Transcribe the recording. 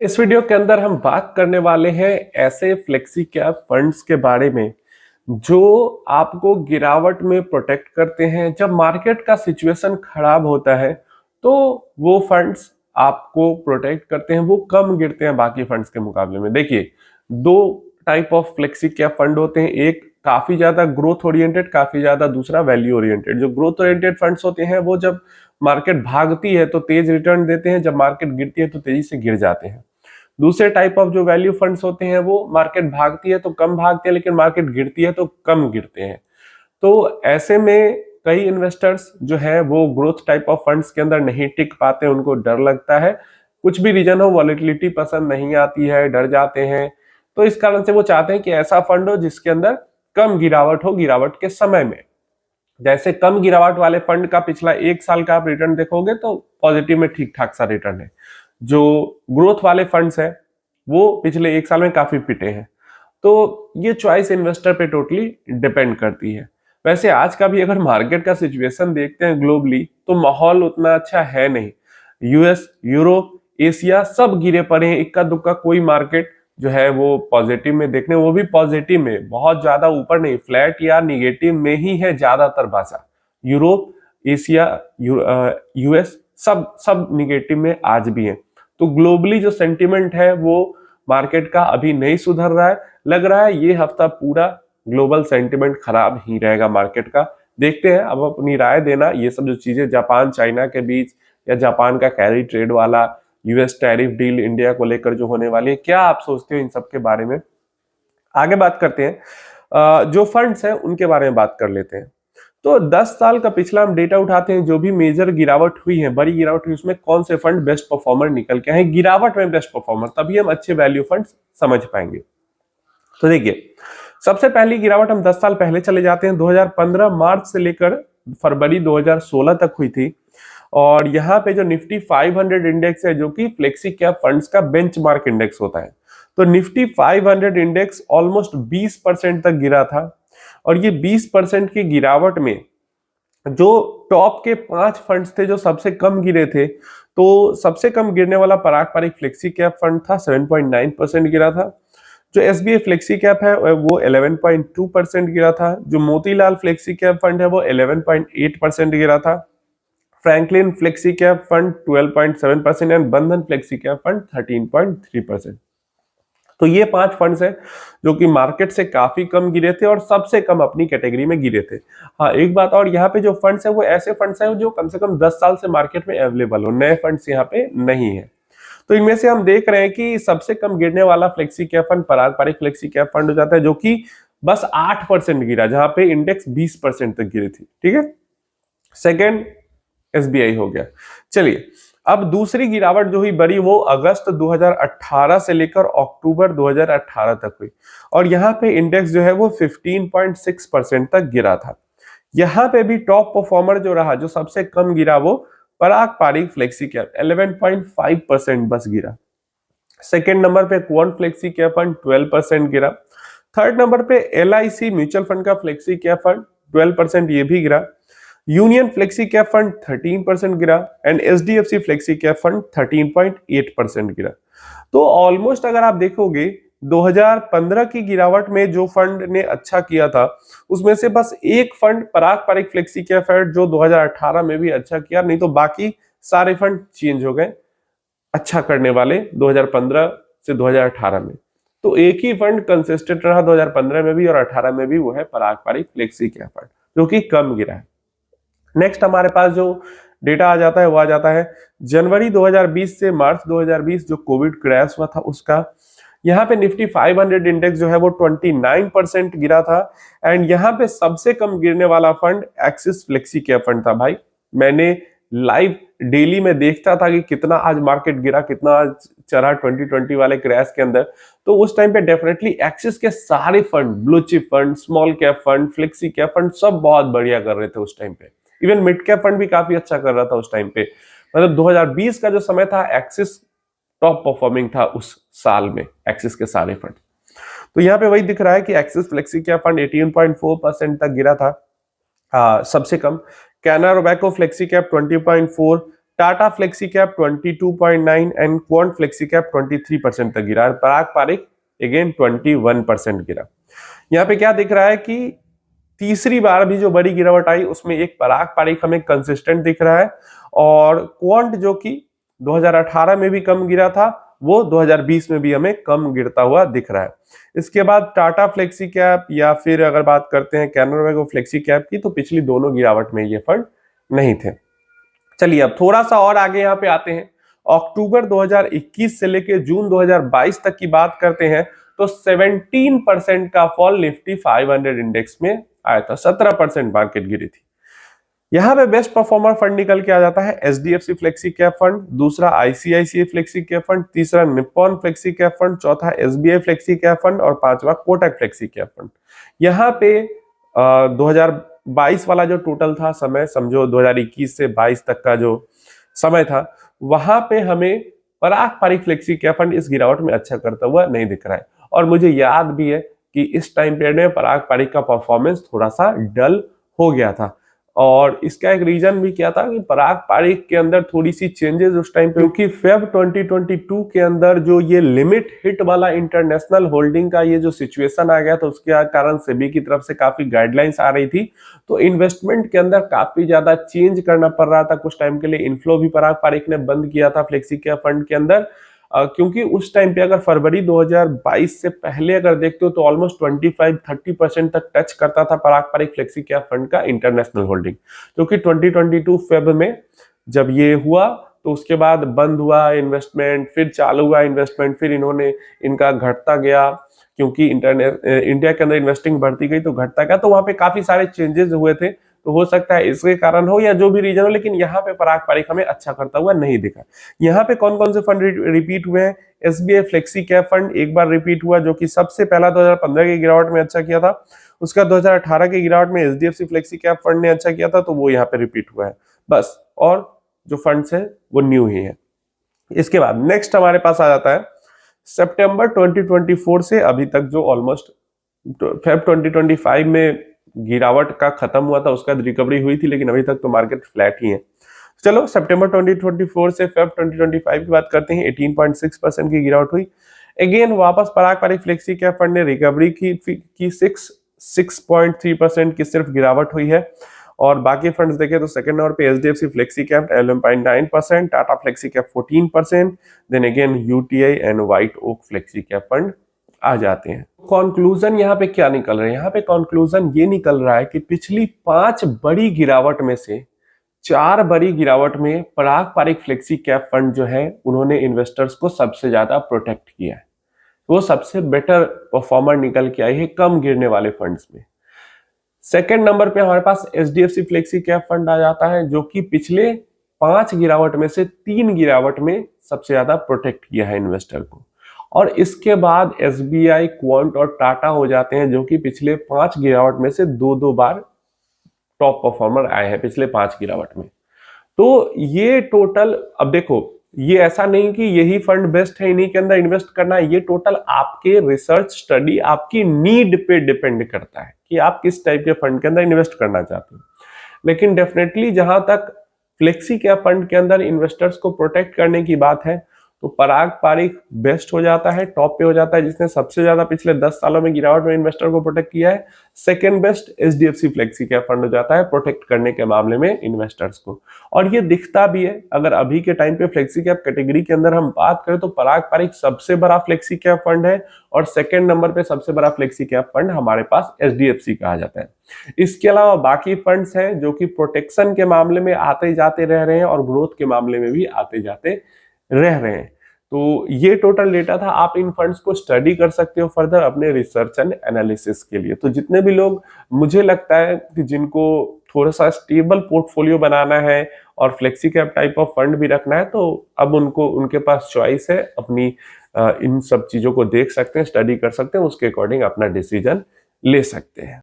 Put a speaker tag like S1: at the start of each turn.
S1: इस वीडियो के अंदर हम बात करने वाले हैं ऐसे फ्लेक्सी कैप फंड्स के बारे में जो आपको गिरावट में प्रोटेक्ट करते हैं। जब मार्केट का सिचुएशन खराब होता है तो वो फंड्स आपको प्रोटेक्ट करते हैं, वो कम गिरते हैं बाकी फंड्स के मुकाबले में। देखिए, दो type of flexi cap fund होते हैं, एक काफी ज्यादा ग्रोथ ओरिएंटेड, काफी ज्यादा दूसरा वैल्यू ओरिएंटेड। जो ग्रोथ ओरिएंटेड फंड्स होते हैं वो जब मार्केट भागती है तो तेज रिटर्न देते हैं, जब मार्केट गिरती है तो तेजी से गिर जाते हैं। दूसरे टाइप ऑफ जो वैल्यू फंड्स होते हैं वो मार्केट भागती है तो कम भागते हैं, लेकिन मार्केट गिरती है तो कम गिरते हैं। तो ऐसे में कई इन्वेस्टर्स जो है वो ग्रोथ टाइप ऑफ फंड्स के अंदर नहीं टिक पाते, उनको डर लगता है, कुछ भी रीजन हो, वॉलेटिलिटी पसंद नहीं आती है, डर जाते हैं। तो इस कारण से वो चाहते हैं कि ऐसा फंड हो जिसके अंदर कम गिरावट हो गिरावट के समय में। जैसे कम गिरावट वाले फंड का पिछला एक साल का आप रिटर्न देखोगे तो पॉजिटिव में ठीक ठाक सा रिटर्न है। जो ग्रोथ वाले फंड्स है वो पिछले एक साल में काफी पिटे हैं। तो ये चॉइस इन्वेस्टर पे टोटली डिपेंड करती है। वैसे आज का भी अगर मार्केट का सिचुएशन देखते हैं ग्लोबली तो माहौल उतना अच्छा है नहीं। यूएस, यूरोप, एशिया सब गिरे पड़े हैं। इक्का दुक्का कोई मार्केट जो है वो पॉजिटिव में देखने, वो भी पॉजिटिव में, बहुत ज्यादा ऊपर नहीं, फ्लैट या निगेटिव में ही है ज्यादातर बाजार। यूरोप, एशिया, यूएस सब सब निगेटिव में आज भी है। तो ग्लोबली जो सेंटिमेंट है वो मार्केट का अभी नहीं सुधर रहा है। लग रहा है ये हफ्ता पूरा ग्लोबल सेंटिमेंट खराब ही रहेगा मार्केट का। देखते हैं, अब अपनी राय देना। ये सब जो चीजें जापान चाइना के बीच या जापान का कैरी ट्रेड वाला यूएस टैरिफ डील इंडिया को लेकर जो होने वाली है, क्या आप सोचते हो इन सब के बारे में? आगे बात करते हैं। जो फंड्स हैं उनके बारे में बात कर लेते हैं। तो 10 साल का पिछला हम डेटा उठाते हैं, जो भी मेजर गिरावट हुई है, बड़ी गिरावट हुई, उसमें कौन से फंड बेस्ट परफॉर्मर निकल के आए गिरावट में बेस्ट परफॉर्मर, तभी हम अच्छे वैल्यू फंड्स समझ पाएंगे। तो देखिए, सबसे पहली गिरावट हम 10 साल पहले चले जाते हैं। 2015 मार्च से लेकर फरवरी 2016 तक हुई थी। और यहाँ पे जो निफ्टी 500 इंडेक्स है, जो कि फ्लेक्सी कैप फंड्स का बेंचमार्क इंडेक्स होता है, तो निफ्टी 500 इंडेक्स ऑलमोस्ट 20% तक गिरा था। और ये 20% की गिरावट में जो टॉप के 5 फंड्स थे जो सबसे कम गिरे थे, तो सबसे कम गिरने वाला पारंपरिक फ्लेक्सी कैप फंड था, 7.9% गिरा था। जो एसबीआई फ्लेक्सी कैप है वो 11.2% गिरा था। जो मोतीलाल फ्लेक्सी कैप फंड है वो 11.8% गिरा था। Franklin flexi cap fund 12.7% and बंधन फ्लेक्सी कैप फंड 13.3%। तो ये 5 फंड्स हैं जो कि मार्केट से काफी कम गिरे थे और सबसे कम अपनी कैटेगरी में गिरे थे। हाँ, एक बात और, यहाँ पे जो फंड्स है वो ऐसे फंड्स हैं जो कम से कम 10 साल से मार्केट में अवेलेबल हो, नए फंड्स यहाँ पे नहीं है। तो इनमें से हम देख रहे हैं कि सबसे कम गिरने वाला फ्लेक्सी कैप फंड पारंपरिक फ्लेक्सी कैप फंड हो जाता है, जो कि बस 8% गिरा, जहां पे इंडेक्स 20% तक गिरी थी। ठीक है, सेकेंड एसबीआई हो गया। चलिए, अब दूसरी गिरावट जो हुई बड़ी, वो अगस्त 2018 से लेकर अक्टूबर 2018 तक हुई। और यहाँ पे इंडेक्स जो है वो 15.6% तक गिरा था। यहाँ पे भी टॉप परफॉर्मर जो रहा, जो सबसे कम गिरा, वो पारंपरिक फ्लेक्सी कैप 11.5% बस गिरा। सेकेंड नंबर पे क्वांट फ्लेक्सी कैप फंड 12% गिरा। थर्ड नंबर पे एलआईसी म्यूचुअल फंड का फ्लेक्सी कैप फंड 12%, ये भी गिरा। यूनियन फ्लेक्सी कैप फंड 13% गिरा and HDFC flexi cap fund 13.8% गिरा। तो ऑलमोस्ट अगर आप देखोगे 2015 की गिरावट में जो फंड ने अच्छा किया था, उसमें से बस एक फंड पारंपरिक फ्लेक्सी कैप फंड जो 2018 में भी अच्छा किया, नहीं तो बाकी सारे फंड चेंज हो गए अच्छा करने वाले 2015 से 2018 में। तो एक ही फंड कंसिस्टेंट रहा 2015 में भी और 18 में भी, वो है पारंपरिक फ्लेक्सी कैप फंड, जो कि कम गिरा है। नेक्स्ट हमारे पास जो डेटा आ जाता है वो आ जाता है जनवरी 2020 से मार्च 2020, जो कोविड क्रैश हुआ था उसका। यहाँ पे निफ्टी 500 इंडेक्स जो है वो 29% गिरा था। एंड यहाँ पे सबसे कम गिरने वाला fund axis flexi cap fund था। भाई, मैंने लाइव डेली में देखता था कि कितना आज मार्केट गिरा, कितना आज चढ़ा 2020 वाले क्रैश के अंदर। तो उस टाइम पे डेफिनेटली एक्सिस के सारे fund, blue chip fund, small cap fund, flexi cap fund, सब बहुत बढ़िया कर रहे थे उस टाइम पे। इवन मिड कैप फंड भी काफी अच्छा कर रहा था उस टाइम पे। मतलब 2020 का जो समय था, एक्सिस टॉप परफॉर्मिंग था उस साल में, एक्सिस के सारे फंड। तो यहाँ पे वही दिख रहा है कि एक्सिस फ्लेक्सी कैप फंड 18.4% तक गिरा था, सबसे कम। Canara Robeco flexi cap 20.4, Tata flexi cap 22.9 and Quant flexi cap 23% तक गिरा। पराग पारिक अगेन 21% गिरा। यहाँ पे क्या दिख रहा है कि तीसरी बार भी जो बड़ी गिरावट आई उसमें एक पराग पारिक हमें कंसिस्टेंट दिख रहा है, और क्वांट जो कि 2018 में भी कम गिरा था वो 2020 में भी हमें कम गिरता हुआ दिख रहा है। इसके बाद टाटा फ्लेक्सी कैप या फिर अगर बात करते हैं कैनरा बैंक फ्लेक्सी कैप की, तो पिछली दोनों गिरावट में ये फंड नहीं थे। चलिए अब थोड़ा सा और आगे यहाँ पे आते हैं। अक्टूबर 2021 से लेकर जून 2022 तक की बात करते हैं तो 17% का फॉल निफ्टी 500 इंडेक्स में आया था, 17% मार्केट गिरी थी। यहां पे बेस्ट परफॉर्मर फंड निकल के आ जाता है एचडीएफसी फ्लेक्सी कैप फंड, दूसरा आईसीआईसीआई फ्लेक्सी कैप फंड, तीसरा निप्पॉन फ्लेक्सी कैप फंड, चौथा एसबीआई फ्लेक्सी कैप फंड और पांचवा कोटक फ्लेक्सी कैप फंड। यहाँ पे 2022 वाला जो टोटल था समय, समझो 2021 से 22 तक का जो समय था, वहां पे हमें पराग पारिक फ्लेक्सी कैप फंड इस गिरावट में अच्छा करता हुआ नहीं दिख रहा है। और मुझे याद भी है कि इस टाइम पीरियड में पराग पारिक का परफॉर्मेंस थोड़ा सा डल हो गया था, और इसका एक रीजन भी क्या था कि पराग पारिक के अंदर थोड़ी सी चेंजेस उस टाइम पे, क्योंकि फेब 2022 के अंदर जो ये लिमिट हिट वाला इंटरनेशनल होल्डिंग का ये जो सिचुएशन आ गया था, उसके कारण सेबी की तरफ से काफी गाइडलाइंस आ रही थी, तो इन्वेस्टमेंट के अंदर काफी ज्यादा चेंज करना पड़ रहा था। कुछ टाइम के लिए इनफ्लो भी पराग पारिक ने बंद किया था फ्लेक्सी कैप फंड के अंदर, क्योंकि उस टाइम पे अगर फरवरी 2022 से पहले अगर देखते हो तो ऑलमोस्ट 25-30% तक टच करता था पराग पारिक फ्लेक्सी कैप फंड का इंटरनेशनल होल्डिंग, क्योंकि 2022 फेब में जब ये हुआ तो उसके बाद बंद हुआ इन्वेस्टमेंट, फिर चालू हुआ इन्वेस्टमेंट, फिर इन्होंने इनका घटता गया, क्योंकि इंडिया के अंदर इन्वेस्टिंग बढ़ती गई तो घटता गया, तो वहां पे काफी सारे चेंजेस हुए थे। तो हो सकता है इसके कारण हो या जो भी रीजन हो, लेकिन यहाँ पे पराग पारिक हमें अच्छा करता हुआ नहीं दिखा। यहाँ पे कौन कौन से फंड रिपीट हुए हैं? एसबीआई फ्लेक्सी कैप फंड एक बार रिपीट हुआ, जो कि सबसे पहला 2015 की गिरावट में अच्छा किया था। उसका 2018 की गिरावट में एचडीएफसी फ्लेक्सी कैप फंड ने अच्छा किया था, तो वो यहाँ पे रिपीट हुआ है बस, और जो फंड्स है वो न्यू ही है। इसके बाद नेक्स्ट हमारे पास आ जाता है सितंबर 2024 से अभी तक, जो ऑलमोस्ट फेब 2025 में गिरावट का खत्म हुआ था, उसका रिकवरी हुई थी, लेकिन अभी तक तो मार्केट फ्लैट ही है। चलो सितंबर 2024 से फेब 2025 की बात करते हैं, 18.6% की गिरावट हुई। अगेन वापस पराग पारिक फ्लेक्सी कैप फंड ने रिकवरी की 6.3% की सिर्फ गिरावट हुई है। और बाकी फंड्स देखें तो सेकंड नंबर पे HDFC flexi cap 11.9%, Tata flexi cap 14%, then again UTI and White Oak flexi cap fund आ जाते हैं। कंक्लूजन यहाँ पे क्या निकल रहा है? यहाँ पे कंक्लूजन ये निकल रहा है कि पिछली 5 बड़ी गिरावट में से 4 बड़ी गिरावट में पराग पारिक फ्लेक्सी कैप फंड जो है उन्होंने इन्वेस्टर्स को सबसे ज्यादा प्रोटेक्ट किया है, वो सबसे बेटर परफॉर्मर निकल के आई है कम गिरने वाले फंड्स में। सेकेंड नंबर पे हमारे पास एचडीएफसी फ्लेक्सी कैप फंड आ जाता है, जो कि पिछले 5 गिरावट में से 3 गिरावट में सबसे ज्यादा प्रोटेक्ट किया है इन्वेस्टर को। और इसके बाद एसबीआई, क्वांट और टाटा हो जाते हैं, जो कि पिछले 5 गिरावट में से 2-2 बार टॉप परफॉर्मर आए हैं पिछले 5 गिरावट में। तो ये टोटल, अब देखो ये ऐसा नहीं कि यही फंड बेस्ट है, इन्हीं के अंदर इन्वेस्ट करना है, ये टोटल आपके रिसर्च स्टडी, आपकी नीड पे डिपेंड करता है कि आप किस टाइप के फंड के अंदर इन्वेस्ट करना चाहते हो। लेकिन डेफिनेटली जहां तक फ्लेक्सी कैप फंड के अंदर इन्वेस्टर्स को प्रोटेक्ट करने की बात है, तो पराग पारिक बेस्ट हो जाता है, टॉप पे हो जाता है, जिसने सबसे ज्यादा पिछले 10 सालों में गिरावट में इन्वेस्टर को प्रोटेक्ट किया है। Second best HDFC flexi cap fund हो जाता है प्रोटेक्ट करने के मामले में इन्वेस्टर्स को। और ये दिखता भी है, अगर अभी के टाइम पे फ्लेक्सी कैप कैटेगरी के अंदर हम बात करें तो पराग पारिक सबसे बड़ा फ्लेक्सी कैप फंड है, और सेकेंड नंबर पे सबसे बड़ा फ्लेक्सी कैप फंड हमारे पास एचडीएफसी कहा जाता है। इसके अलावा बाकी फंड्स हैं जो कि प्रोटेक्शन के मामले में आते जाते रह रहे हैं और ग्रोथ के मामले में भी आते जाते रह रहे हैं। तो ये टोटल डेटा था, आप इन फंड्स को स्टडी कर सकते हो फर्दर अपने रिसर्च एंड एनालिसिस के लिए। तो जितने भी लोग, मुझे लगता है कि जिनको थोड़ा सा स्टेबल पोर्टफोलियो बनाना है और flexi cap type of fund भी रखना है, तो अब उनको, उनके पास चॉइस है, अपनी इन सब चीजों को देख सकते हैं, स्टडी कर सकते हैं, उसके अकॉर्डिंग अपना डिसीजन ले सकते हैं।